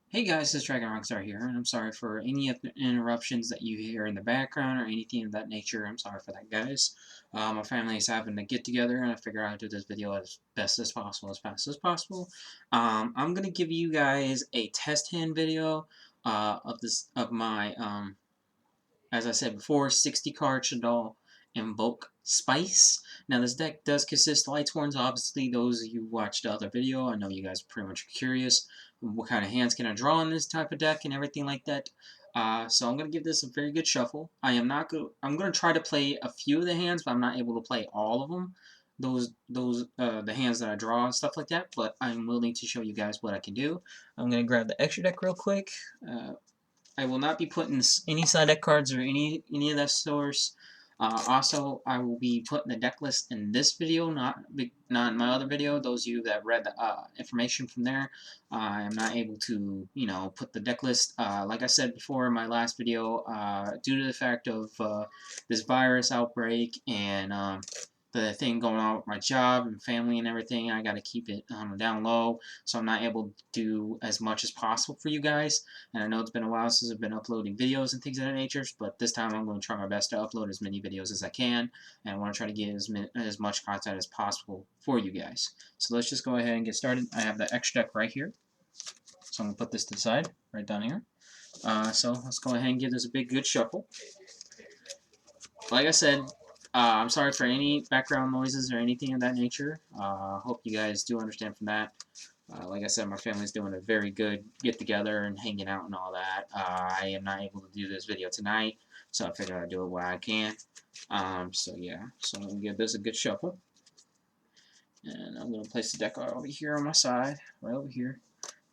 Hey guys, this is Dragon Rockstar here, and I'm sorry for any of the interruptions that you hear in the background or anything of that nature. I'm sorry for that, guys. My family is having to get together, and I figure out how to do this video as best as possible, as fast as possible. I'm gonna give you guys a test hand video of my as I said before, 60 card Shaddoll Invoke Spice. Now this deck does consist of lightsworns. Obviously, those of you who watched the other video, I know you guys are pretty much curious what kind of hands can I draw in this type of deck and everything like that. So I'm gonna give this a very good shuffle. I'm gonna try to play a few of the hands, but I'm not able to play all of them. The hands that I draw and stuff like that. But I'm willing to show you guys what I can do. I'm gonna grab the extra deck real quick. I will not be putting any side deck cards or any of that source. Also, I will be putting the deck list in this video, not in my other video. Those of you that read the information from there, I am not able to, put the deck list. Like I said before in my last video, due to the fact of this virus outbreak and the thing going on with my job and family and everything, I got to keep it down low, so I'm not able to do as much as possible for you guys. And I know it's been a while since I've been uploading videos and things of that nature, but this time I'm going to try my best to upload as many videos as I can, and I want to try to get as much content as possible for you guys. So let's just go ahead and get started. I have the extra deck right here, so I'm going to put this to the side, right down here. So let's go ahead and give this a big good shuffle. Like I said, I'm sorry for any background noises or anything of that nature. Hope you guys do understand from that. Like I said, my family's doing a very good get-together and hanging out and all that. I am not able to do this video tonight, so I figured I'd do it where I can. So yeah, so I'm going to give this a good shuffle. And I'm going to place the deck over here on my side, right over here.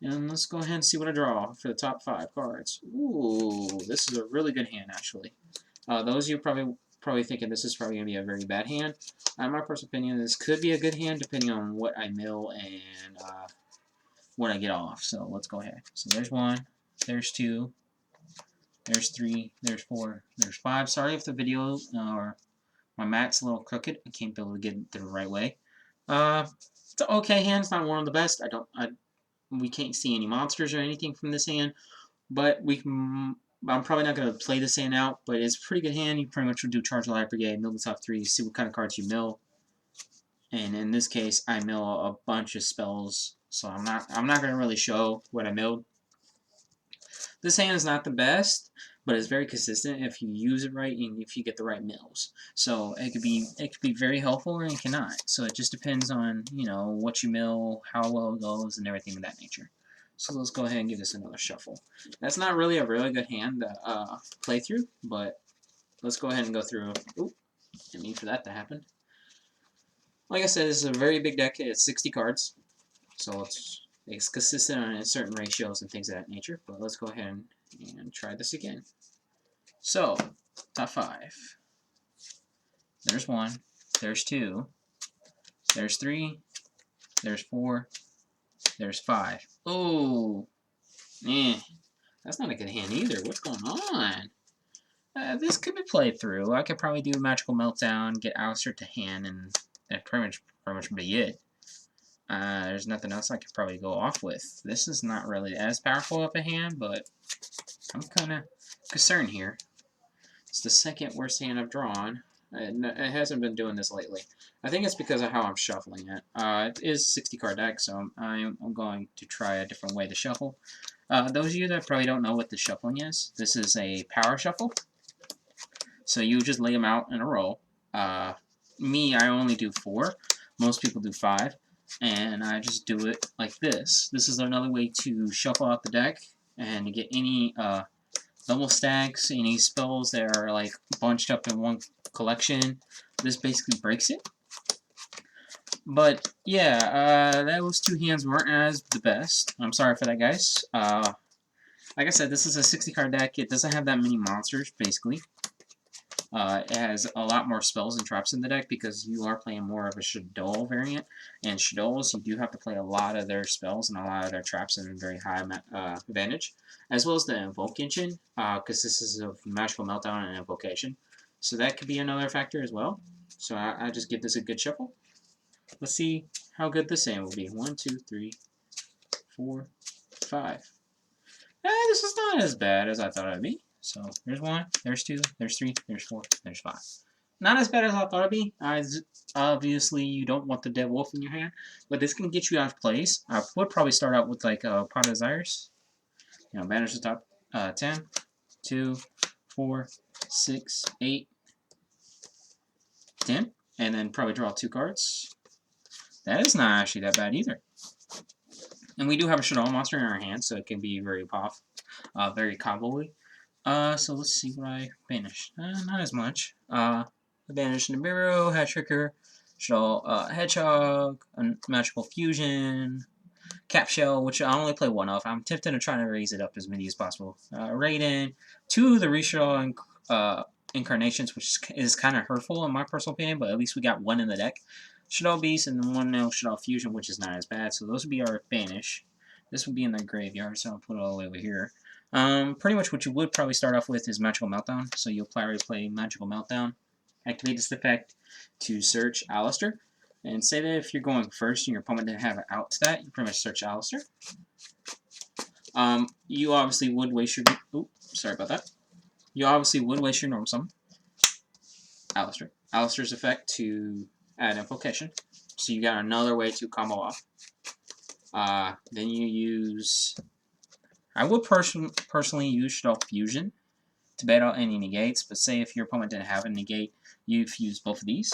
And let's go ahead and see what I draw for the top 5 cards. Ooh, this is a really good hand, actually. Those of you probably thinking this is probably going to be a very bad hand. In my personal opinion, this could be a good hand depending on what I mill and what I get off. So let's go ahead. So there's 1, there's 2, there's 3, there's 4, there's 5. Sorry if the video or my mat's a little crooked. I can't be able to get it the right way. It's an okay hand. It's not one of the best. We can't see any monsters or anything from this hand, but I'm probably not going to play this hand out, but it's a pretty good hand. You pretty much would do charge the Brigade, mill the top 3, see what kind of cards you mill. And in this case, I mill a bunch of spells, so I'm not going to really show what I milled. This hand is not the best, but it's very consistent if you use it right and if you get the right mills. So it could be very helpful or it cannot. So it just depends on what you mill, how well it goes, and everything of that nature. So let's go ahead and give this another shuffle. That's not really a really good hand to play through, but let's go ahead and go through. Oop, didn't mean for that to happen. Like I said, this is a very big deck. It's 60 cards, so it's consistent on certain ratios and things of that nature. But let's go ahead and try this again. So, top 5. There's 1. There's 2. There's 3. There's 4. There's 5. Oh, that's not a good hand either. What's going on? This could be played through. I could probably do Magical Meltdown, get Alester to hand, and that pretty much be it. There's nothing else I could probably go off with. This is not really as powerful of a hand, but I'm kind of concerned here. It's the second worst hand I've drawn. It hasn't been doing this lately. I think it's because of how I'm shuffling it. It is a 60 card deck, so I'm going to try a different way to shuffle. Those of you that probably don't know what the shuffling is, this is a power shuffle. So you just lay them out in a row. Me, I only do 4. Most people do 5. And I just do it like this. This is another way to shuffle out the deck and to get any double stacks, any spells that are like bunched up in one collection. This basically breaks it. But yeah, those 2 hands weren't as the best. I'm sorry for that, guys. Like I said, this is a 60 card deck. It doesn't have that many monsters, basically. It has a lot more spells and traps in the deck because you are playing more of a Shaddoll variant. And Shaddolls, you do have to play a lot of their spells and a lot of their traps in very high advantage. As well as the Invocation, because this is a Magical Meltdown and Invocation. So that could be another factor as well. So I just give this a good shuffle. Let's see how good this hand will be. 1, 2, 3, 4, 5. This is not as bad as I thought it'd be. So there's 1, there's 2, there's 3, there's 4, there's 5. Not as bad as I thought it'd be. Obviously, you don't want the Dead Wolf in your hand, but this can get you out of place. I would probably start out with like a Pot of Desires. You know, banish the top 10, 2, 4, 6, 8, 10, and then probably draw 2 cards. That is not actually that bad either. And we do have a Shaddoll monster in our hand, so it can be very very combo-y. So let's see what I banished. Not as much. I banished Nibiru, Hat Tricker, Shaddoll Hedgehog, Magical Fusion, Capshell, which I only play 1 of. I'm tempted to try to raise it up as many as possible. Raiden, 2 of the Reeshaddoll incarnations, which is kind of hurtful in my personal opinion, but at least we got 1 in the deck. Shaddoll Beast and then 1 Naelshaddoll Fusion, which is not as bad. So those would be our banish. This would be in the graveyard, so I'll put it all the way over here. Pretty much what you would probably start off with is Magical Meltdown. So you'll probably play Magical Meltdown. Activate this effect to search Alester. And say that if you're going first and your opponent didn't have it out to that, you pretty much search Alester. You obviously would waste your... Oops, sorry about that. You obviously would waste your normal summon. Alester. Alester's effect to add Invocation. So you got another way to combo off. Then you use... I would personally use Shaddoll Fusion to bait out any negates, but say if your opponent didn't have a negate, you fuse both of these.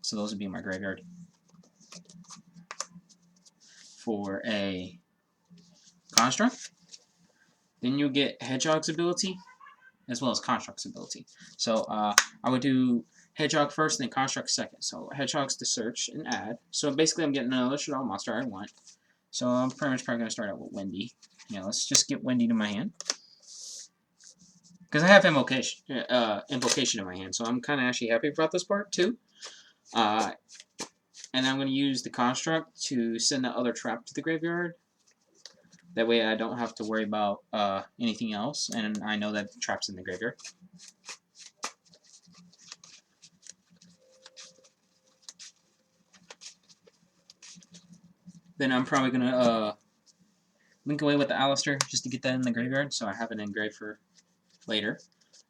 So those would be my graveyard. For a Construct, then you'll get Hedgehog's ability, as well as Construct's ability. So I would do Hedgehog first, then Construct second. So Hedgehog's to search and add. So basically I'm getting another Shaddoll monster I want. So I'm pretty much probably going to start out with Wendi. Yeah, let's just get Wendi to my hand. Because I have Invocation in my hand, so I'm kind of actually happy about this part too. And I'm going to use the Construct to send the other trap to the graveyard. That way I don't have to worry about anything else, and I know that the trap's in the graveyard. Then I'm probably going to link away with the Alester just to get that in the graveyard, so I have it engraved for later.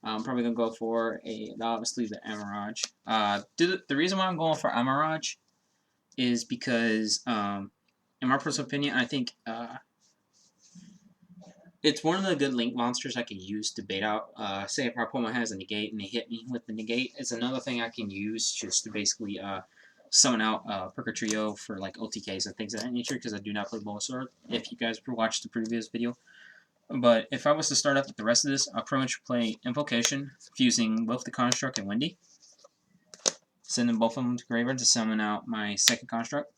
I'm probably going to go for obviously the Emerald. The reason why I'm going for Emerald is because, in my personal opinion, I think it's one of the good link monsters I can use to bait out. Say if my opponent has a negate and they hit me with the negate, it's another thing I can use just to basically summon out Purgatrio for like OTKs and things of that nature, because I do not play Bow Sword, if you guys watched the previous video. But if I was to start up with the rest of this, I'll pretty much play Invocation, fusing both the Construct and Wendi. Sending both of them to graveyard to summon out my second Construct.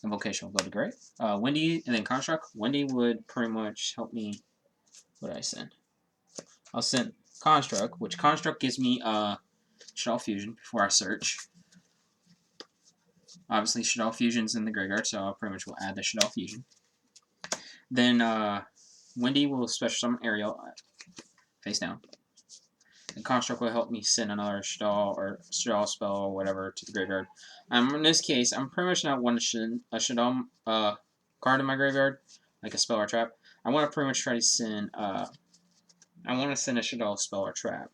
Invocation will go to grave. Wendi and then Construct. Wendi would pretty much help me. What did I send? I'll send Construct, which Construct gives me Shaddoll Fusion before I search. Obviously, Shaddoll Fusion's in the graveyard, so I'll pretty much will add the Shaddoll Fusion. Then Wendi will special summon Ariel face down. And Construct will help me send another Shaddoll spell or whatever to the graveyard. In this case, I'm pretty much not wanting a Shaddoll card in my graveyard, like a spell or trap. I want to pretty much try to send I want to send a Shaddoll spell or trap.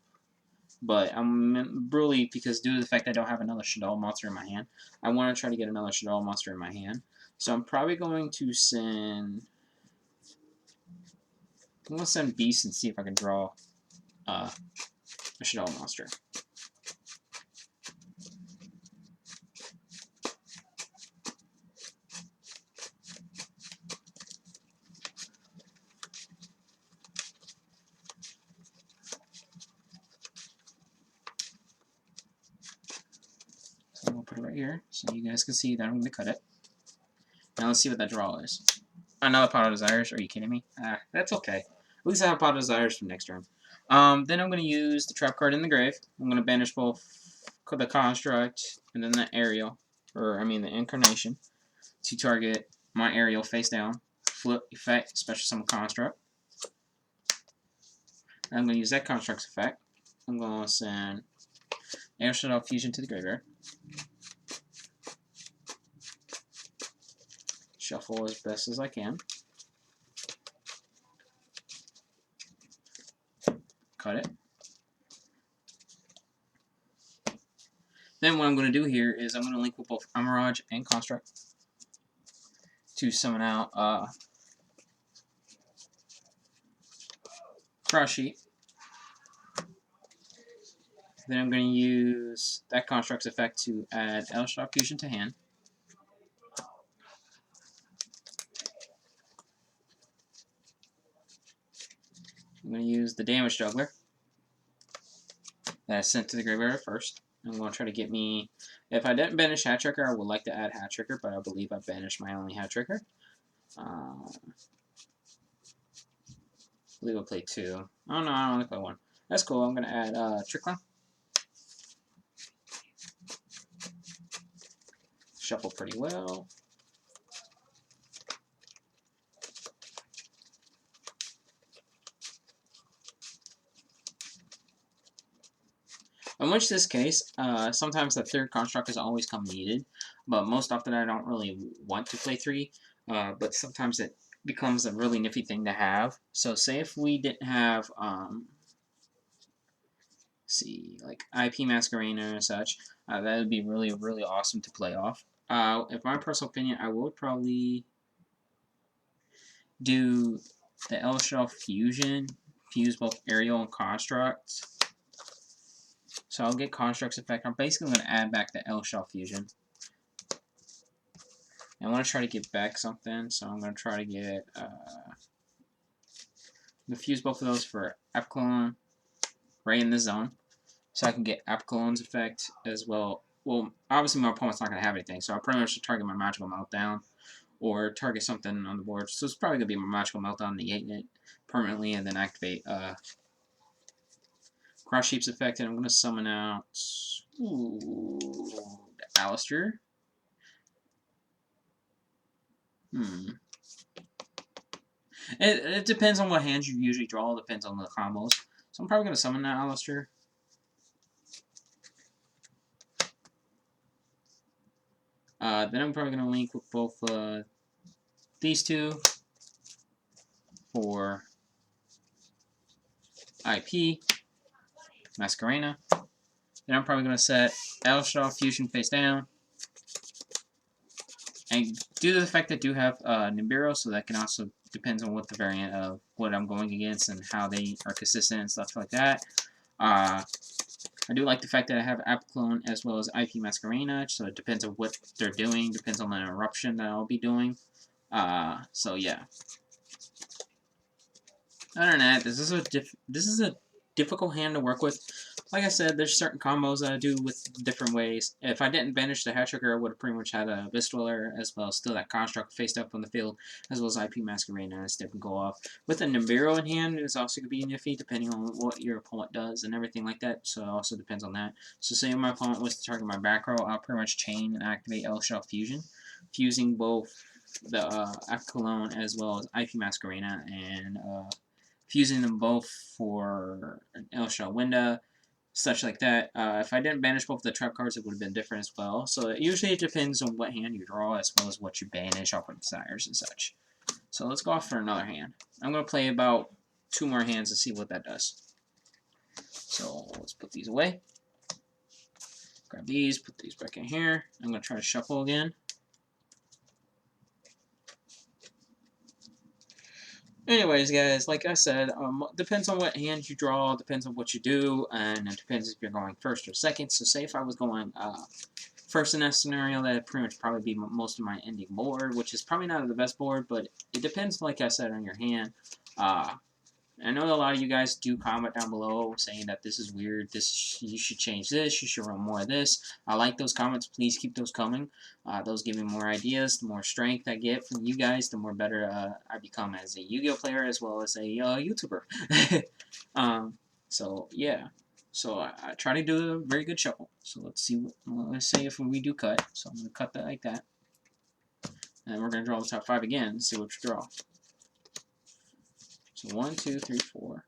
But I'm really, because due to the fact I don't have another Shaddoll monster in my hand, I want to try to get another Shaddoll monster in my hand. So I'm probably going to send... I'm going to send Beast and see if I can draw a Shaddoll monster. So I'm going to put it right here so you guys can see that I'm going to cut it. Now let's see what that draw is. Another Pot of Desires? Are you kidding me? That's okay. At least I have Pot of Desires for next turn. Then I'm going to use the trap card in the grave. I'm going to banish both the Construct and then the Ariel, or I mean the Incarnation, to target my Ariel face down. Flip effect, special summon Construct. I'm going to use that Construct's effect. I'm going to send Naelshaddoll Fusion to the graveyard. Shuffle as best as I can. cut it. Then what I'm going to do here is I'm going to link with both Emerald and Construct to summon out Cross Sheet. Then I'm going to use that Construct's effect to add Naelshaddoll Fusion to hand. I'm going to use the damage Juggler that I sent to the graveyard first. I'm going to try to get me... If I didn't banish Hat Tricker, I would like to add Hat Tricker, but I believe I banished my only Hat Tricker. I believe I'll play 2. Oh no, I only play 1. That's cool. I'm going to add Trick Clown. Shuffle pretty well. In which this case, sometimes the third construct is always come needed, but most often I don't really want to play 3, but sometimes it becomes a really nifty thing to have. So say if we didn't have, see, like IP Masquerena and such, that would be really, really awesome to play off. In my personal opinion, I would probably do the Naelshaddoll Fusion, fuse both Ariel and Construct. So I'll get Construct's effect. I'm basically going to add back the Naelshaddoll Fusion. I want to try to get back something, so I'm going to try to get fuse both of those for Apkallone right in the zone, so I can get Apkallone's effect as well. Well, obviously my opponent's not going to have anything, so I'll pretty much target my Magical Meltdown or target something on the board. So it's probably going to be my Magical Meltdown, negate it permanently, and then activate Cross Sheep's effect, and I'm going to summon out Alester. It depends on what hands you usually draw. It depends on the combos. So I'm probably going to summon that Alester. Then I'm probably going to link with both these two for IP Masquerena. Then I'm probably going to set Naelshaddoll Fusion face down. And due to the fact that I do have Nibiru, so that can also depends on what the variant of what I'm going against and how they are consistent and stuff like that. I do like the fact that I have Apkallone as well as IP Masquerena, so it depends on what they're doing, depends on the interruption that I'll be doing. So yeah. Other than that, this is a difficult hand to work with. Like I said, there's certain combos that I do with different ways. If I didn't banish the Hat Tricker, I would have pretty much had a Beast Dweller as well as still that Construct faced up on the field, as well as IP Masquerena and step and go off. With a Nibiru in hand, it's also going to be nifty depending on what your opponent does and everything like that, so it also depends on that. So say if my opponent was to target my back row, I'll pretty much chain and activate Naelshaddoll Fusion, fusing both the Apkallone as well as IP Masquerena and fusing them both for Naelshaddoll Winda, such like that. If I didn't banish both the trap cards, it would have been different as well. So usually it depends on what hand you draw as well as what you banish off of desires and such. So let's go off for another hand. I'm going to play about 2 more hands to see what that does. So let's put these away. Grab these, put these back in here. I'm going to try to shuffle again. Anyways, guys, like I said, depends on what hand you draw, depends on what you do, and it depends if you're going first or second. So say if I was going first in that scenario, that'd pretty much probably be most of my ending board, which is probably not the best board, but it depends, like I said, on your hand. I know a lot of you guys do comment down below saying that this is weird, you should change this, you should run more of this. I like those comments. Please keep those coming. Those give me more ideas. The more strength I get from you guys, the more better I become as a Yu-Gi-Oh player as well as a YouTuber. So yeah. So I try to do a very good shuffle. So let's see. Let's say if we do cut. So I'm going to cut that like that. And we're going to draw the top 5 again and see what you draw. So 1, 2, 3, 4,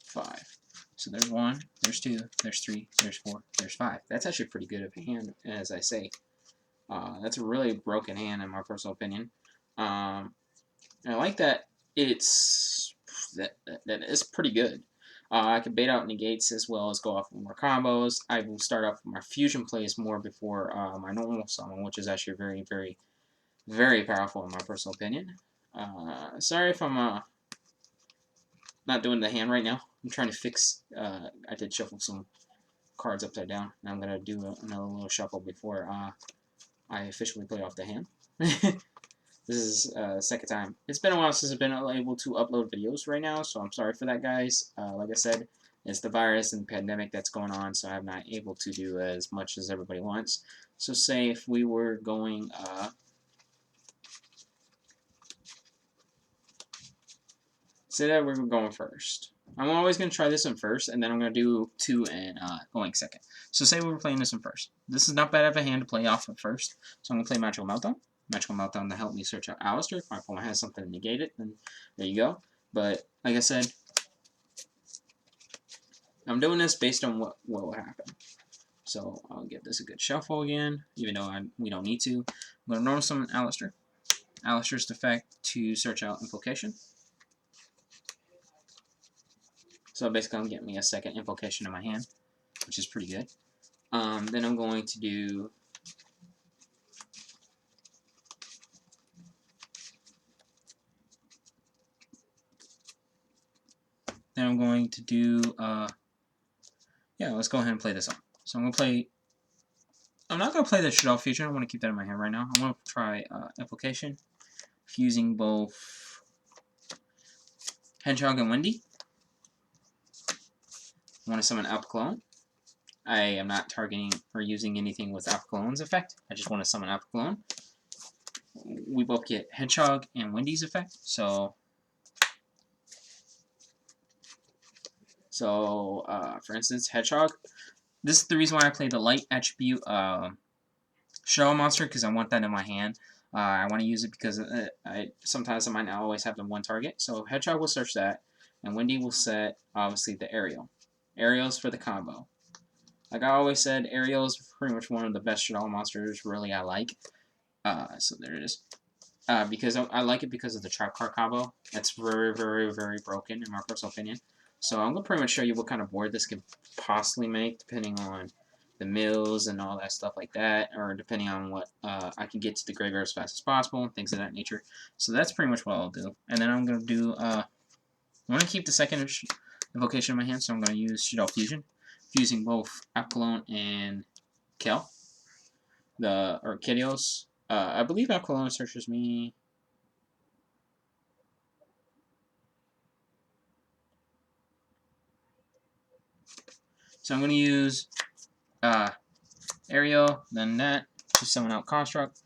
5. So there's 1, there's 2, there's 3, there's 4, there's 5. That's actually pretty good of a hand, as I say. That's a really broken hand in my personal opinion. And I like that it's that is pretty good. I can bait out negates as well as go off with more combos. I will start off with my fusion plays more before my normal summon, which is actually very, very, very powerful in my personal opinion. Sorry if I'm not doing the hand right now. I'm trying to fix. I did shuffle some cards upside down, and I'm gonna do another little shuffle before I officially play off the hand. This is the second time. It's been a while since I've been able to upload videos right now, so I'm sorry for that, guys. Like I said, it's the virus and pandemic that's going on, so I'm not able to do as much as everybody wants. So say if we were going... say that we were going first. I'm always going to try this one first, and then I'm going to do 2 and going second. So say we were playing this one first. This is not bad of a hand to play off of first, so I'm going to play Magical Meltdown. Magical Meltdown to help me search out Alester. If my opponent has something to negate it, then there you go. But, like I said, I'm doing this based on what will happen. So I'll give this a good shuffle again, even though we don't need to. I'm going to normal summon Alester. Alester's effect to search out Invocation. So basically I'm getting me a second Invocation in my hand, which is pretty good. Then I'm going to do... yeah, let's go ahead and play this on. So I'm not going to play the Shaddoll Fusion. I want to keep that in my hand right now. I want to try Invocation, fusing both Hedgehog and Wendi. I want to summon Apkallone. I am not targeting or using anything with Apkallone's effect. I just want to summon Apkallone. We both get Hedgehog and Wendi's effect, so for instance, Hedgehog. This is the reason why I play the light attribute Shaddoll monster, because I want that in my hand. I want to use it because sometimes I might not always have the one target. So Hedgehog will search that, and Wendi will set, obviously, the Ariel. Ariel's for the combo. Like I always said, Ariel is pretty much one of the best Shaddoll monsters, really, I like. So there it is. Because I like it because of the trap card combo. That's very, very, very broken, in my personal opinion. So I'm going to pretty much show you what kind of board this could possibly make, depending on the mills and all that stuff like that, or depending on what I can get to the graveyard as fast as possible, and things of that nature. So that's pretty much what I'll do. And then I'm going to do, I'm going to keep the second Invocation in my hand, so I'm going to use Shaddoll Fusion, fusing both Apkallone and Keios, or Keios. I believe Apkallone searches me. So I'm going to use Ariel, then that, to summon out Construct.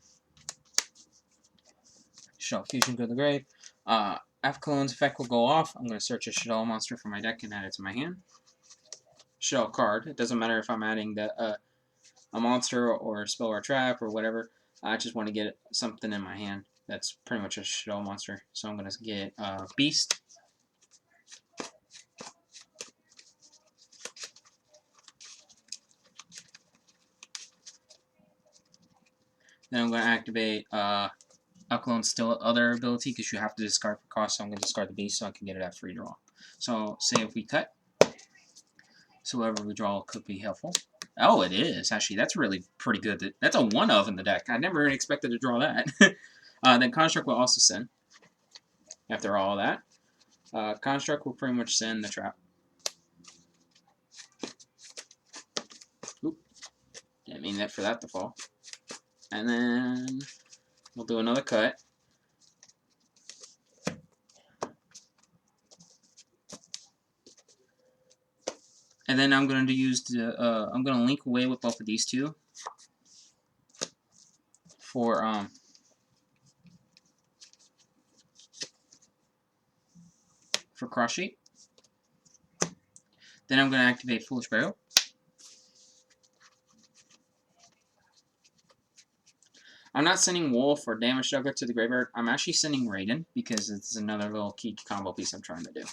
Shaddoll Fusion, go to the grave. Apkallone's effect will go off. I'm going to search a Shaddoll monster from my deck and add it to my hand. Shaddoll card. It doesn't matter if I'm adding a monster or a spell or a trap or whatever. I just want to get something in my hand that's pretty much a Shaddoll monster. So I'm going to get Beast. Then I'm going to activate Apkallone's still other ability, because you have to discard for cost, so I'm going to discard the Beast so I can get it at free draw. So say if we cut, so whoever we draw could be helpful. Oh, it is, actually. That's really pretty good. That's a 1-of in the deck. I never really expected to draw that. Then Construct will also send. After all that, Construct will pretty much send the trap. Oop. Didn't mean that for that to fall. And then we'll do another cut. And then I'm going to use I'm going to link away with both of these two for cross sheet. Then I'm going to activate Foolish Burial. I'm not sending Wulf or Damage Juggler to the graveyard. I'm actually sending Raiden because it's another little key combo piece I'm trying to do.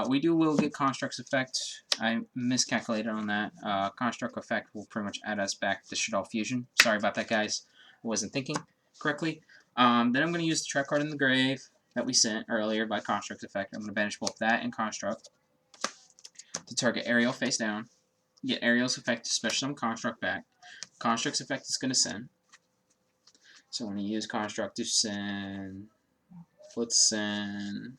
We will get Construct's effect. I miscalculated on that. Construct effect will pretty much add us back to Shaddoll Fusion. Sorry about that, guys. I wasn't thinking correctly. Then I'm going to use the trap card in the grave that we sent earlier by Construct effect. I'm going to banish both that and Construct to target Ariel face down. Get Ariel's effect to special summon Construct back. Construct's effect is going to send. So I'm going to use Construct to send. Let's send.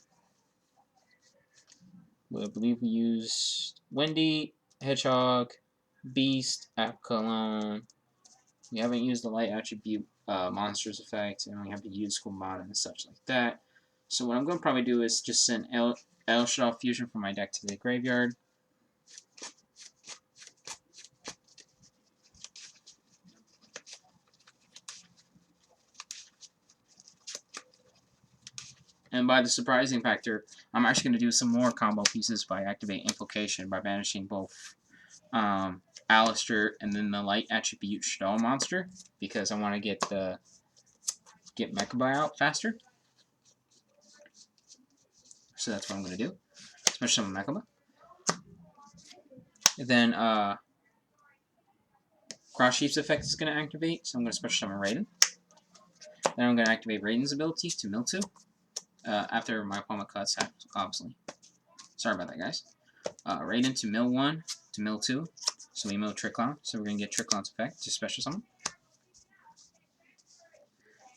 I believe we used Wendi, Hedgehog, Beast, Apkallone. We haven't used the light attribute monsters effect, and we have to use Squamata and such like that. So what I'm going to probably do is just send Naelshaddoll Fusion from my deck to the graveyard. And by the surprising factor, I'm actually going to do some more combo pieces by activating Invocation by banishing both Alester and then the light attribute Shaddoll monster, because I want to get Mechaba out faster. So that's what I'm going to do. Special summon Mechaba. And then Cross Sheep's effect is going to activate, so I'm going to special summon Raiden. Then I'm going to activate Raiden's ability to mill 2. After my opponent cuts, obviously. Sorry about that, guys. Raiden to mill 1 to mill 2. So we mill Tricklon, so we're going to get Tricklon's effect to special summon.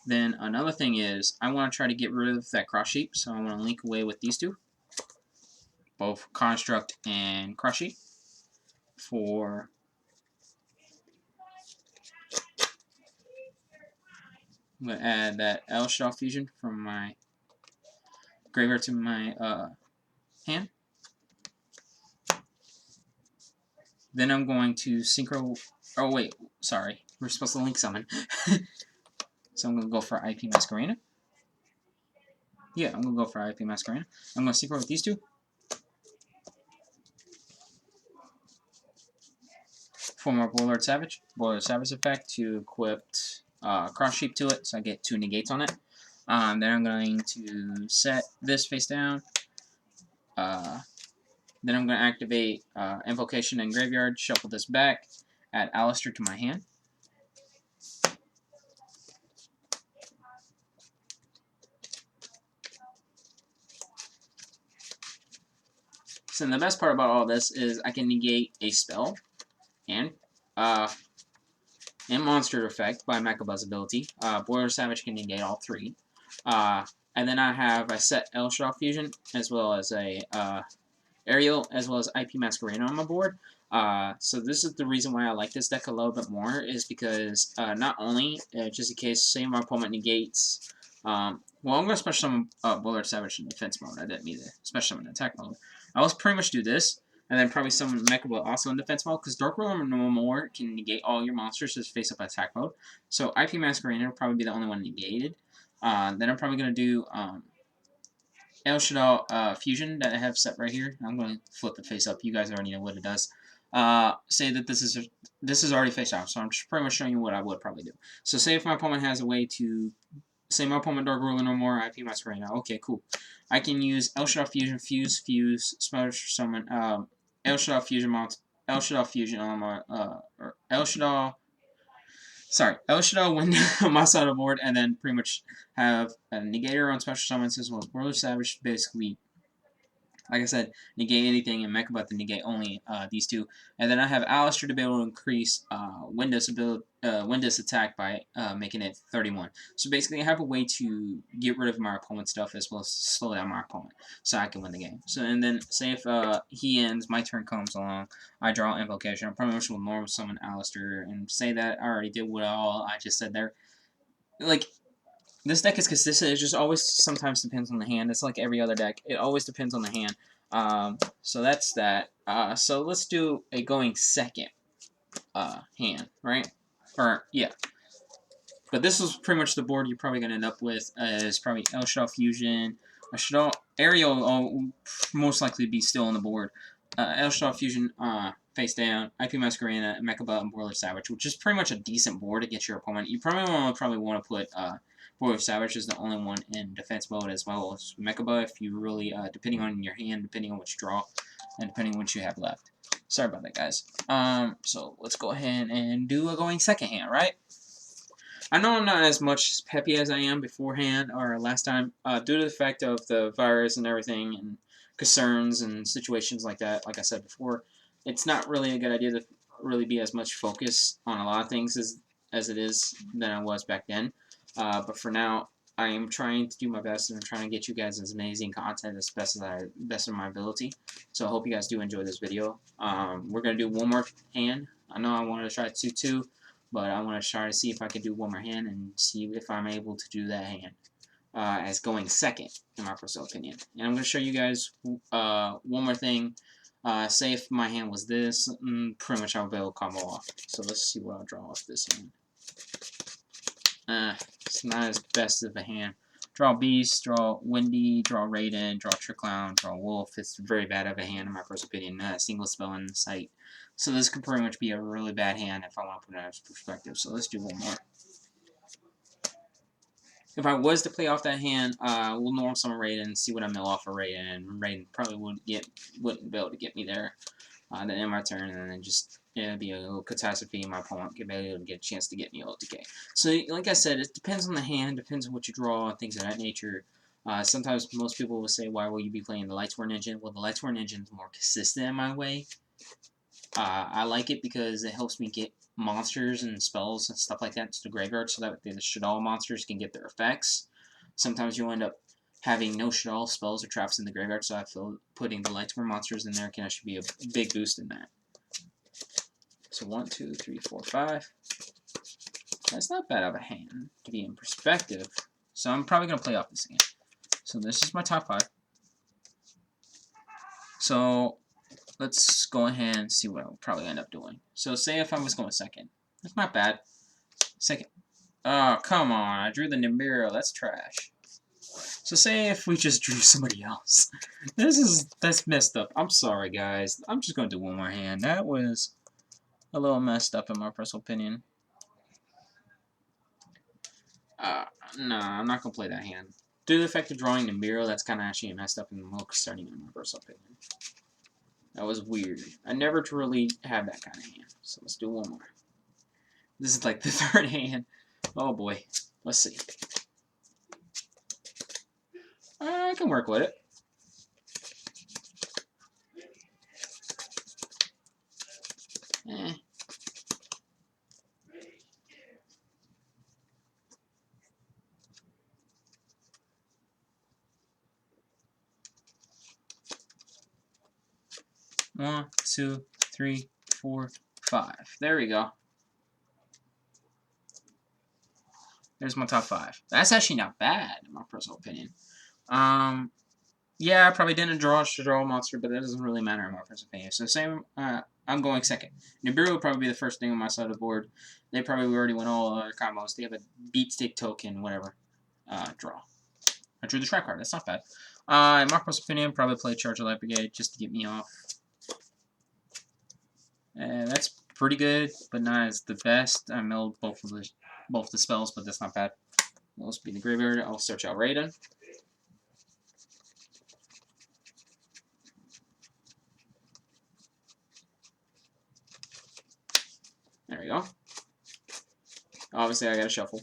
Then another thing is, I want to try to get rid of that Cross Sheep, so I want to link away with these two. Both Construct and Cross Sheep. For I'm going to add that Naelshaddoll Fusion from my graveyard to my hand. Then I'm going to synchro. Oh wait, sorry, we're supposed to link summon. So I'm going to go for IP Masquerena. Yeah, I'm going to go for IP Masquerena. I'm going to synchro with these two. For my Warlord Savage. Warlord Savage effect to equip Cross Sheep to it, so I get 2 negates on it. Then I'm going to set this face down. Then I'm going to activate Invocation and Graveyard, shuffle this back, add Alester to my hand. So the best part about all this is I can negate a spell and monster effect by Mechaba's ability. Warlord Savage can negate all 3. And then I set Naelshaddoll Fusion as well as a Ariel as well as IP Masquerena on my board. So this is the reason why I like this deck a little bit more, is because not only, just in case, say my opponent negates, well, I'm going to special summon Warlord Savage in defense mode. I didn't mean to special summon in attack mode. I will pretty much do this, and then probably summon Mechaba also in defense mode, because Dark Ruler no more can negate all your monsters just face up attack mode. So IP Masquerena will probably be the only one negated. Then I'm probably going to do Naelshaddoll Fusion that I have set right here. I'm going to flip it face up. You guys already know what it does. Say that this is already face off, so I'm just pretty much showing you what I would probably do. So say if my opponent has a way to, say my opponent Dark Ruler no more, IP Masquerena. Okay, cool. I can use Naelshaddoll Fusion, fuse, special summon, Naelshaddoll Fusion on my, or Naelshaddoll Winda on my side of the board, and then pretty much have a negator on special summons as well as Warlord Savage, basically, like I said, negate anything, and Mechaba to negate only these two. And then I have Alester to be able to increase Winda's attack by making it 31. So basically, I have a way to get rid of my opponent's stuff as well as slow down my opponent, so I can win the game. So and then say if he ends, my turn comes along, I draw Invocation. I pretty much will normal summon Alester and say that I already did what all I just said there. Like, this deck is consistent. It just always sometimes depends on the hand. It's like every other deck. It always depends on the hand. So that's that. So let's do a going second hand, right? Or, yeah. But this is pretty much the board you're probably going to end up with. Is probably Naelshaddoll Fusion. Shaddoll Ariel will most likely be still on the board. Naelshaddoll Fusion face down, IP Masquerena, Mechaba, and Warlord Savage, which is pretty much a decent board to get your opponent. You probably want to put Warlord Savage is the only one in defense mode, as well as Mechaba if you really, depending on your hand, depending on what you draw, and depending on what you have left. Sorry about that, guys. So let's go ahead and do a going second hand, right? I know I'm not as much peppy as I am beforehand or last time, due to the fact of the virus and everything and concerns and situations like that. Like I said before, it's not really a good idea to really be as much focus on a lot of things as it is than I was back then. But for now, I am trying to do my best and I'm trying to get you guys as amazing content as best of my ability. So I hope you guys do enjoy this video. We're gonna do one more hand. I know I wanted to try to do two. But I want to try to see if I can do one more hand and see if I'm able to do that hand as going second, in my personal opinion. And I'm going to show you guys one more thing. Say if my hand was this, pretty much I'll be able to combo off. So let's see what I'll draw off this hand. It's not as best of a hand. Draw Beast, draw Wendi, draw Raiden, draw Tricklown, draw Wulf. It's very bad of a hand in my personal opinion. Not a single spell in sight. So this could pretty much be a really bad hand if I want to put it into perspective. So let's do one more. If I was to play off that hand, we'll normal summon Raiden, see what I mill off of Raiden. Raiden probably wouldn't be able to get me there. Then end my turn, and then just it'd be a little catastrophe. My opponent could be able to get a chance to get me OTK. So, like I said, it depends on the hand, depends on what you draw, and things of that nature. Sometimes most people will say, "Why will you be playing the lightsworn engine?" Well, the lightsworn engine is more consistent in my way. I like it because it helps me get monsters and spells and stuff like that to the graveyard so that the Shaddoll monsters can get their effects. Sometimes you'll end up having no Shaddoll spells or traps in the graveyard, so I feel putting the lightsworn monsters in there can actually be a big boost in that. So 1, 2, 3, 4, 5. That's not bad of a hand to be in perspective. So I'm probably going to play off this hand. So this is my top 5. So let's go ahead and see what I'll probably end up doing. So say if I was going second. That's not bad. Second. Oh, come on. I drew the Nibiru. That's trash. So say if we just drew somebody else. That's messed up. I'm sorry, guys. I'm just going to do one more hand. That was a little messed up in my personal opinion. No, I'm not going to play that hand. Due to the fact of drawing Nibiru, that's kind of actually messed up and a little concerning in my personal opinion. That was weird. I never truly have that kind of hand. So let's do one more. This is like the third hand. Oh boy. Let's see. I can work with it. Eh. One, 2, 3, 4, 5. There we go. There's my top 5. That's actually not bad, in my personal opinion. Yeah, I probably didn't draw a Shaddoll monster, but that doesn't really matter in my personal opinion. So same, I'm going second. Nibiru will probably be the first thing on my side of the board. They probably already went all other combos. They have a beat stick token, whatever. Draw. I drew the track card. That's not bad. In my personal opinion, probably play Qadshaddoll Brigade just to get me off. That's pretty good, but not as the best. I milled both the spells, but that's not bad. Let's be in the graveyard. I'll search out Raiden. There we go. Obviously, I gotta shuffle.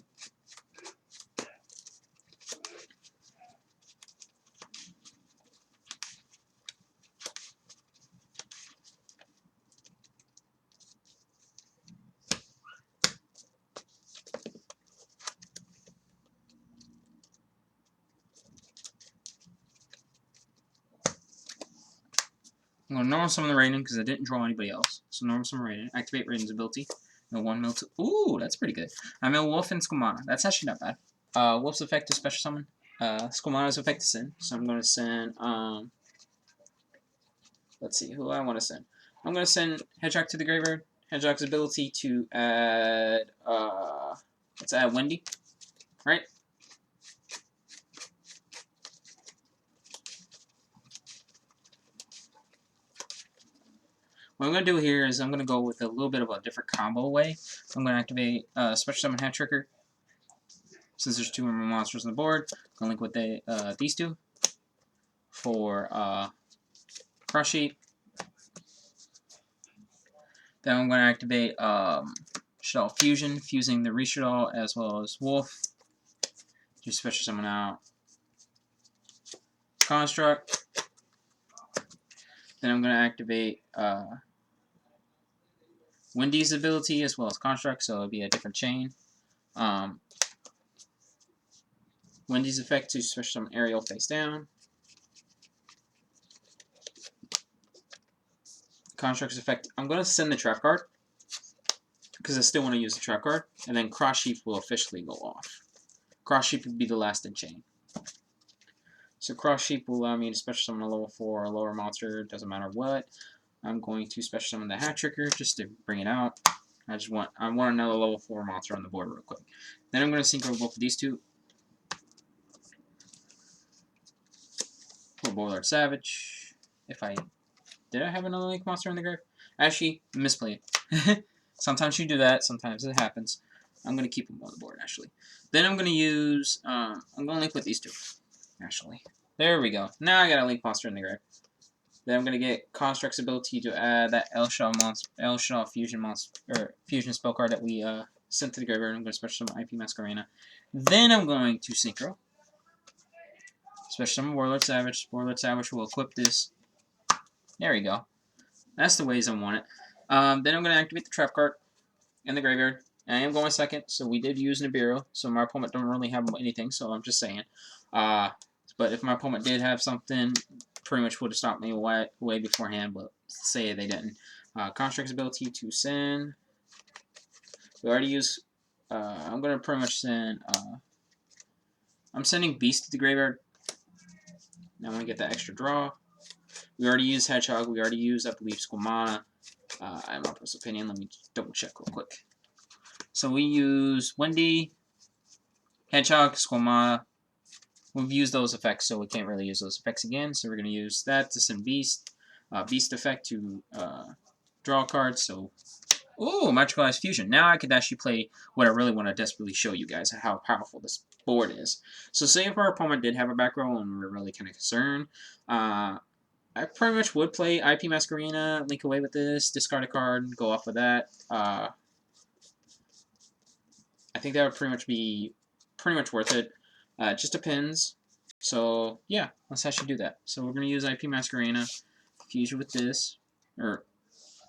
I'm going to normal summon the Raiden because I didn't draw anybody else. So normal summon Raiden. Activate Raiden's ability. Mill 1, mill 2. Ooh, that's pretty good. I mill Wulf and Squamata. That's actually not bad. Wulf's effect is special summon. Squamata's effect is send. So I'm going to send, let's see, who I want to send. I'm going to send Hedgehog to the graveyard. Hedgehog's ability to add, let's add Wendi. Right? What I'm going to do here is I'm going to go with a little bit of a different combo way. I'm going to activate Special Summon Hat Tricker. Since there's 2 more monsters on the board, I'm going to link with these two for Cross Sheet. Then I'm going to activate Shaddoll Fusion, fusing the Reeshaddoll as well as Wulf. Just special summon out Construct. Then I'm going to activate Wendy's ability as well as Construct, so it'll be a different chain. Wendy's effect to special summon Ariel face down. Construct's effect, I'm going to send the trap card because I still want to use the trap card, and then Cross Sheaf will officially go off. Cross Sheaf would be the last in chain. So Cross Sheaf will allow me to special summon a level 4 or lower monster, doesn't matter what. I'm going to special summon the Hat Tricker just to bring it out. I want another level 4 monster on the board real quick. Then I'm going to synchro both of these two. For Boilard Savage. Did I have another Link monster in the grave? Actually, misplayed. Sometimes you do that, sometimes it happens. I'm going to keep them on the board, actually. Then I'm going to use, I'm going to link with these two, actually. There we go. Now I got a Link monster in the grave. Then I'm going to get Construct's ability to add that Naelshaddoll Fusion monster, or Fusion spell card that we sent to the graveyard. I'm going to special summon IP Masquerena. Then I'm going to synchro. Special summon Warlord Savage. Warlord Savage will equip this. There we go. That's the ways I want it. Then I'm going to activate the trap card in the graveyard. I am going second, so we did use Nibiru, so my opponent don't really have anything, so I'm just saying. But if my opponent did have something, pretty much would have stopped me way beforehand, but say they didn't. Construct's ability to send. We already used. I'm going to pretty much send. I'm sending Beast to the graveyard. Now I'm going to get that extra draw. We already used Hedgehog. We already used, I believe, Squamata. I have my personal opinion. Let me double check real quick. So we use Wendi, Hedgehog, Squamata. We've used those effects, so we can't really use those effects again. So we're going to use that to send Beast. Beast effect to draw cards. So, ooh, Magicalized Fusion. Now I could actually play what I really want to desperately show you guys, how powerful this board is. So say if our opponent did have a back row and we're really kind of concerned, I pretty much would play IP Masquerena, link away with this, discard a card, go off with that. I think that would pretty much be worth it. It just depends. So yeah, let's actually do that. So we're going to use IP Masquerena, fuse with this, or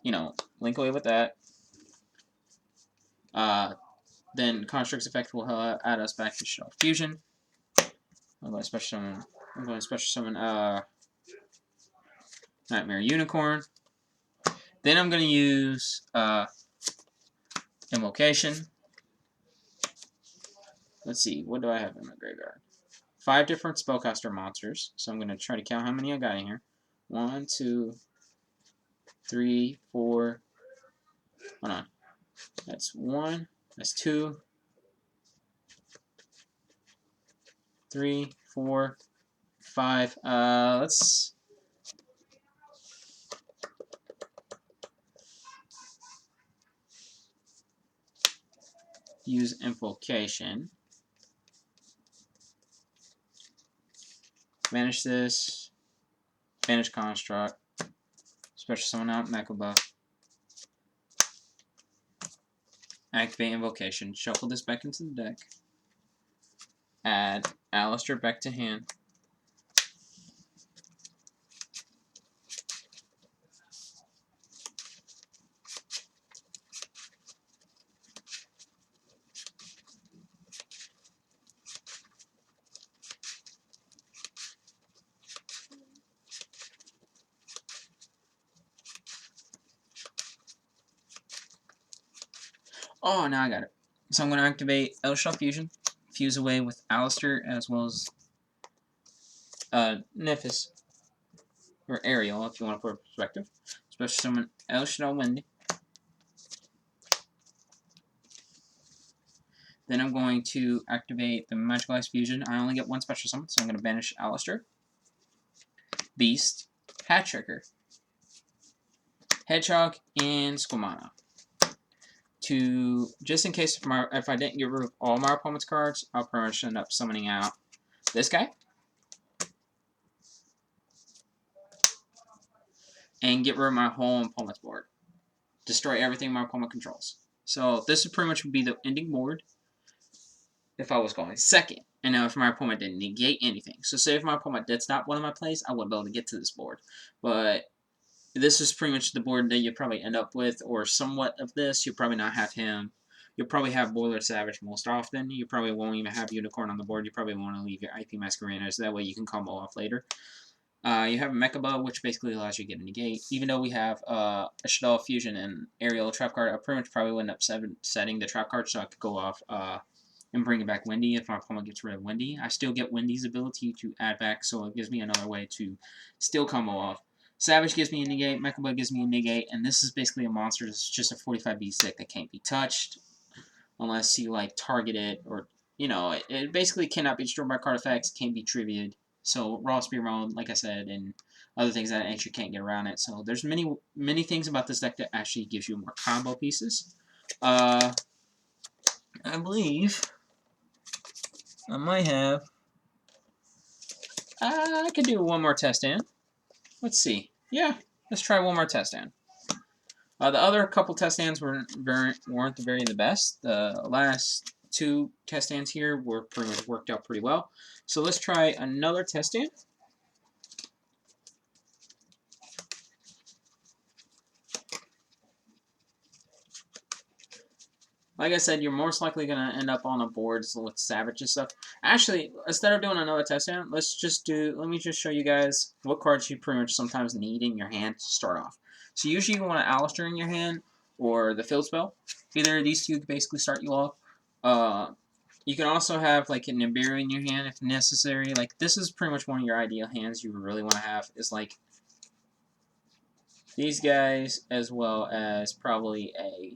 link away with that. Then Construct's effect will add us back to Shaddoll Fusion. I'm going to special summon Nightmare Unicorn. Then I'm going to use Invocation. Let's see, what do I have in my graveyard? 5 different spellcaster monsters. So I'm going to try to count how many I got in here. 1, 2, 3, 4. Hold on. That's 1. That's 2. 3, 4, 5. Let's use Invocation. Banish this. Banish Construct. Special summon out Mechaba. Activate Invocation. Shuffle this back into the deck. Add Alester back to hand. Oh, now I got it. So I'm going to activate Naelshaddoll Fusion, fuse away with Alester as well as Nephis, or Ariel if you want to put a perspective. Special summon Naelshaddoll Wendi. Then I'm going to activate the Magicalized Fusion. I only get one special summon, so I'm going to banish Alester, Beast, Hat Tricker, Hedgehog, and Squamata. Just in case if I didn't get rid of all my opponent's cards, I'll pretty much end up summoning out this guy and get rid of my whole opponent's board. Destroy everything my opponent controls. So this would pretty much be the ending board if I was going second. And now if my opponent didn't negate anything. So say if my opponent did stop one of my plays, I wouldn't be able to get to this board. But this is pretty much the board that you'll probably end up with, or somewhat of this. You'll probably not have him. You'll probably have Boiler Savage most often. You probably won't even have Unicorn on the board. You probably want to leave your IP Masquerena, so that way you can combo off later. You have a Mechaba, which basically allows you to get a negate. Even though we have a Shaddoll Fusion and Ariel trap card, I pretty much probably would end up setting the trap card so I could go off and bring it back Wendi if my opponent gets rid of Wendi. I still get Wendi's ability to add back, so it gives me another way to still combo off. Savage gives me a negate, Mechaba gives me a negate, and this is basically a monster that's just a 45B stick that can't be touched unless you like target it, or you know, it basically cannot be destroyed by card effects, can't be triviaed. So raw spear mode, like I said, and other things that actually can't get around it. So there's many things about this deck that actually gives you more combo pieces. I believe I might have. I could do one more test in. Let's see. Yeah, let's try one more test in. The other couple test stands weren't the best. The last two test stands here were pretty much worked out pretty well. So let's try another test stand. Like I said, you're most likely going to end up on a board with Savage and stuff. Actually, instead of doing another test stand, let me just show you guys what cards you pretty much sometimes need in your hand to start off. So usually you want an Alester in your hand, or the Field Spell. Either of these two basically start you off. You can also have like a Nibiru in your hand if necessary. Like this is pretty much one of your ideal hands you really want to have, is like these guys, as well as probably a...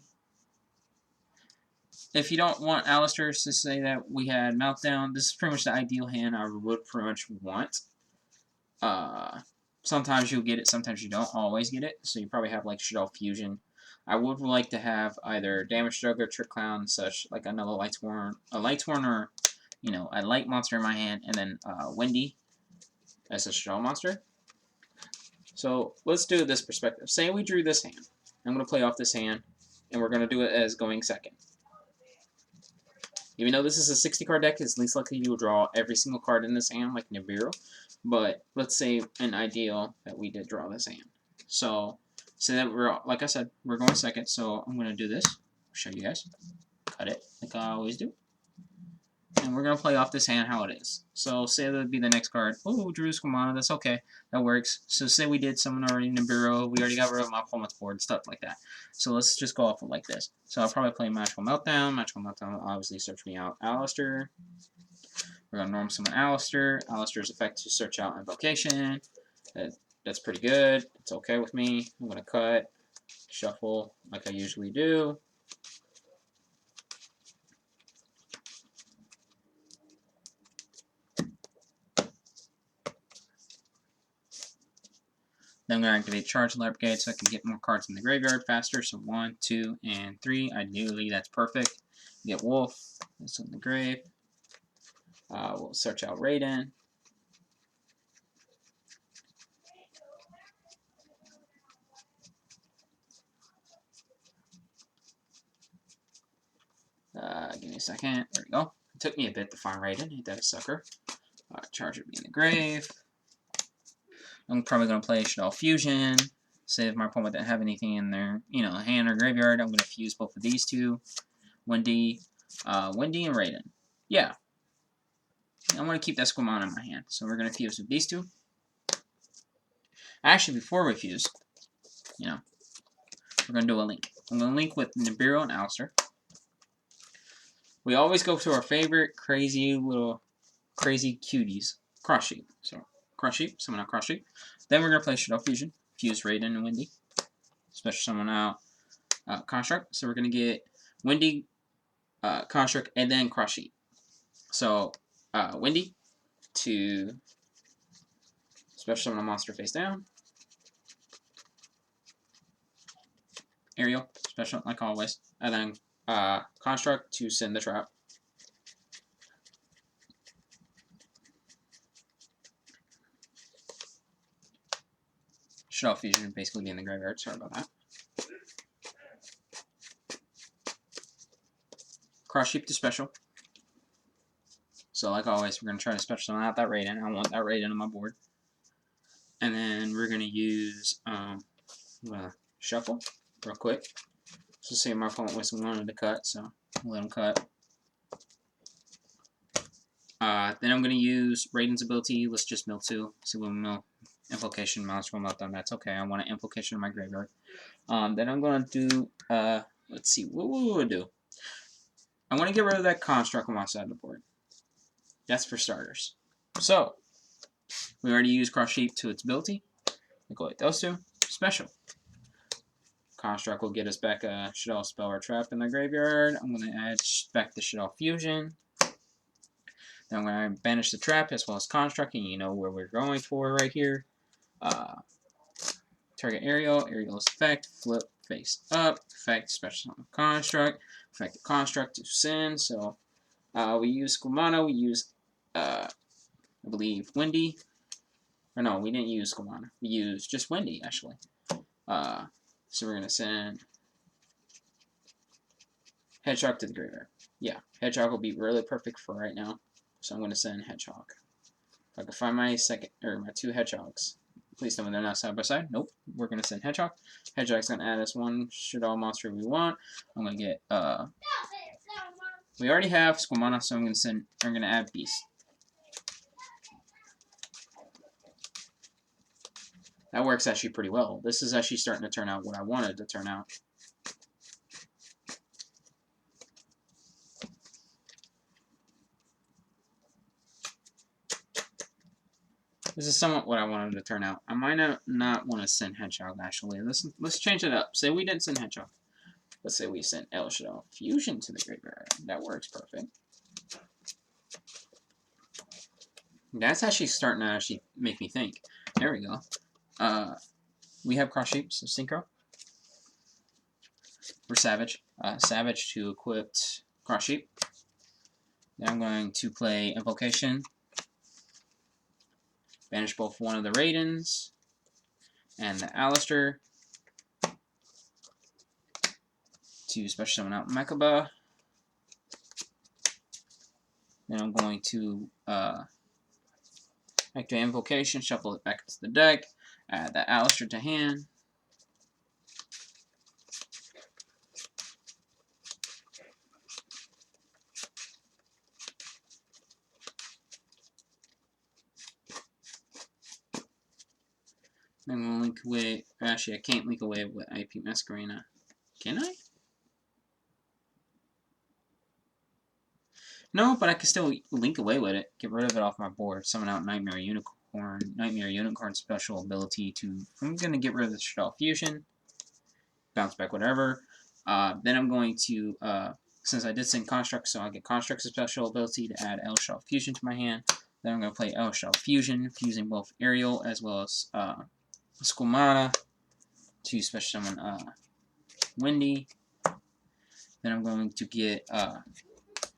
If you don't want Alester, to say that we had Meltdown, this is pretty much the ideal hand I would pretty much want. Sometimes you'll get it, sometimes you don't always get it. So you probably have like Shaddoll Fusion. I would like to have either Damage Juggler, Trick Clown, such like another lightsworn, or you know, a light monster in my hand, and then Wendi as a Shaddoll monster. So let's do this perspective. Say we drew this hand. I'm going to play off this hand, and we're going to do it as going second. Even though this is a 60 card deck, it's least likely you will draw every single card in this hand, like Nibiru. But let's say an ideal that we did draw this hand. So say that we're, like I said, we're going second. So I'm going to do this. Show you guys. Cut it like I always do. And we're going to play off this hand how it is. So say that would be the next card. Oh, Shaddoll Squamata, that's okay. That works. So say we did summon already Nibiru. We already got rid of my opponent's board, stuff like that. So let's just go off of like this. So I'll probably play Magical Meltdown. Magical Meltdown will obviously search me out Alester. We're going to normal summon Alester. Alester's effect to search out Invocation. That's pretty good. It's okay with me. I'm going to cut, shuffle like I usually do. Then I'm going to activate Charge Alert Brigade so I can get more cards in the graveyard faster. So 1, 2, and 3. Ideally, that's perfect. Get Wulf. That's in the grave. We'll search out Raiden. Give me a second. There we go. It took me a bit to find Raiden. Ain't that a sucker? Charge would be in the grave. I'm probably going to play Shaddoll Fusion. Say if my opponent didn't have anything in their, hand or graveyard, I'm going to fuse both of these two. Wendi and Raiden. Yeah. I want to keep that Squamata in my hand. So we're going to fuse with these two. Actually, before we fuse, we're going to do a link. I'm going to link with Nibiru and Alester. We always go to our favorite crazy cuties. Cross Sheep. So, Cross Sheep, summon out Cross Sheep. Then we're going to play Shaddoll Fusion, fuse Raiden and Wendi. Special summon out Construct. So we're going to get Wendi, Construct, and then Cross Sheep. So, Wendi to special summon a monster face down. Ariel, special, like always. And then Construct to send the trap. Shaddoll Fusion basically be in the graveyard. Sorry about that. Cross Sheep to special. So like always, we're going to try to special out that Raiden. I want that Raiden on my board. And then we're going to use shuffle real quick. So see my opponent wanted to cut, so I'll let him cut. Then I'm going to use Raiden's ability. Let's just mill 2. See when we mill Invocation, Mouse will Meltdown. That's okay. I want an Invocation in my graveyard. Then I'm going to do, let's see, what would we do? I want to get rid of that Construct on my side of the board. That's for starters. So, we already used Cross Sheep to its ability. We'll go with those two. Special. Construct will get us back a Shaddoll Spell or Trap in the graveyard. I'm going to add back the Shaddoll Fusion. Then I'm going to banish the Trap as well as Construct, and you know where we're going for right here. Target Ariel, Ariel's effect, flip face up, effect special on the Construct, effect the Construct to send. So we use Squamata, we use I believe Wendi. Or no, we didn't use Squamata. We used just Wendi actually. So we're gonna send Hedgehog to the graveyard. Yeah, Hedgehog will be really perfect for right now. So I'm gonna send Hedgehog. If I can find my my 2 Hedgehogs. Please tell me they're not side by side. Nope. We're gonna send Hedgehog. Hedgehog's gonna add us 1 Shaddoll monster we want. I'm gonna get we already have Squamata, so I'm gonna add Beast. That works actually pretty well. This is actually starting to turn out what I wanted to turn out. This is somewhat what I wanted to turn out. I might not want to send Hedgehog, actually. Let's change it up. Say we didn't send Hedgehog. Let's say we sent Naelshaddoll Fusion to the graveyard. That works perfect. That's actually starting to make me think. There we go. We have Cross Sheep, so Synchro. We're Savage. Savage to equip Cross Sheep. Then I'm going to play Invocation. Banish both one of the Raidens and the Alester to special summon out Mechaba. Then I'm going to activate Invocation, shuffle it back into the deck, add the Alester to hand. Then we'll link away. Actually, I can't link away with IP Masquerena. Can I? No, but I can still link away with it. Get rid of it off my board. Summon out Nightmare Unicorn. Nightmare Unicorn special ability to. I'm going to get rid of the Shaddoll Fusion. Bounce back whatever. Then I'm going to. Since I did send Construct, so I'll get Construct's special ability to add Naelshaddoll Fusion to my hand. Then I'm going to play Naelshaddoll Fusion, fusing both Ariel as well as Squamata to special summon Wendi. Then I'm going to get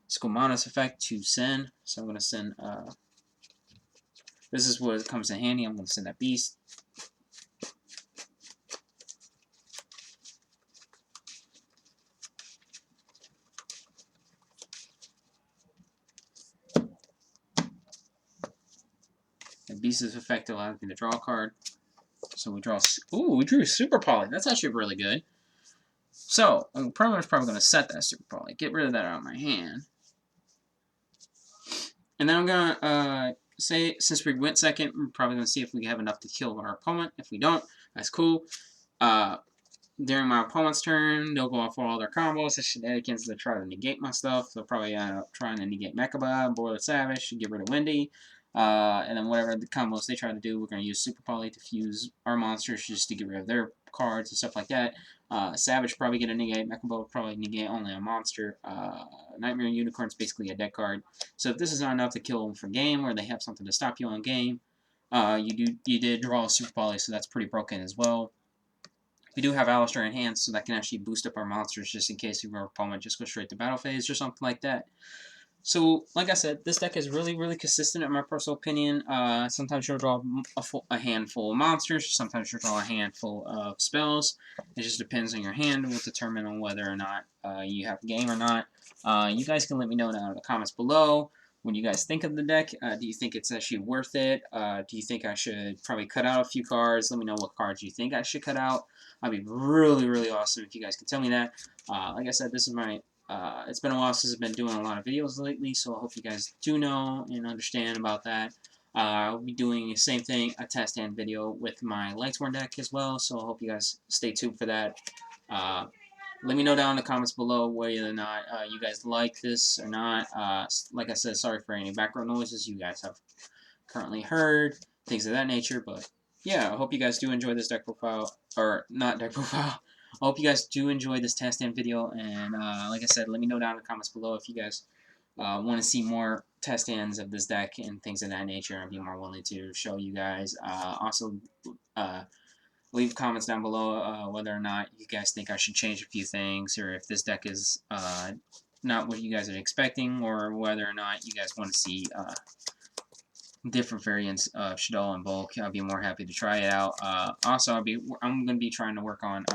Squamata's effect to send. So I'm going to send. This is what comes in handy. I'm going to send that Beast. And Beast's effect allows me to draw a card. So we draw. Ooh, we drew Super Poly. That's actually really good. So I'm probably going to set that Super Poly. Get rid of that out of my hand. And then I'm going to say, since we went second, we're probably going to see if we have enough to kill our opponent. If we don't, that's cool. During my opponent's turn, they'll go off for all their combos. The shenanigans to try to negate my stuff. They'll probably end up trying to negate Mechaba, Boiler Savage, get rid of Wendi. And then whatever the combos they try to do, we're going to use Super Poly to fuse our monsters just to get rid of their cards and stuff like that. Savage probably going to negate. Mechaba will probably negate only a monster. Nightmare Unicorn's basically a dead card. So if this is not enough to kill them for game, or they have something to stop you on game, you did draw a Super Poly, so that's pretty broken as well. We do have Alester in hand, so that can actually boost up our monsters just in case our opponent just goes straight to battle phase or something like that. So, like I said, this deck is really consistent in my personal opinion. Sometimes you'll draw a handful of monsters, sometimes you'll draw a handful of spells. It just depends on your hand and will determine on whether or not you have a game or not. You guys can let me know down in the comments below what you guys think of the deck. Do you think it's actually worth it? Do you think I should probably cut out a few cards? Let me know what cards you think I should cut out. I'd be really awesome if you guys could tell me that. Like I said, this is my it's been a while since I've been doing a lot of videos lately, so I hope you guys do know and understand about that. I'll be doing the same thing, a test stand video with my lightsworn deck as well, so I hope you guys stay tuned for that. Let me know down in the comments below whether or not you guys like this or not. Like I said, sorry for any background noises you guys have currently heard, things of that nature, but yeah, I hope you guys do enjoy this deck profile, or not deck profile. I hope you guys do enjoy this test stand video, and like I said, let me know down in the comments below if you guys want to see more test stands of this deck and things of that nature. I'd be more willing to show you guys. Also, leave comments down below whether or not you guys think I should change a few things, or if this deck is not what you guys are expecting, or whether or not you guys want to see different variants of Shaddoll and bulk. I'll be more happy to try it out. Also, I'm going to be trying to work on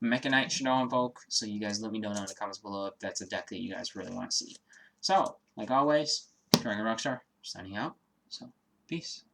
Mechanite Shaddoll and bulk, so you guys let me know down in the comments below if that's a deck that you guys really want to see. So, like always, Dragon Rockstar signing out. So, peace.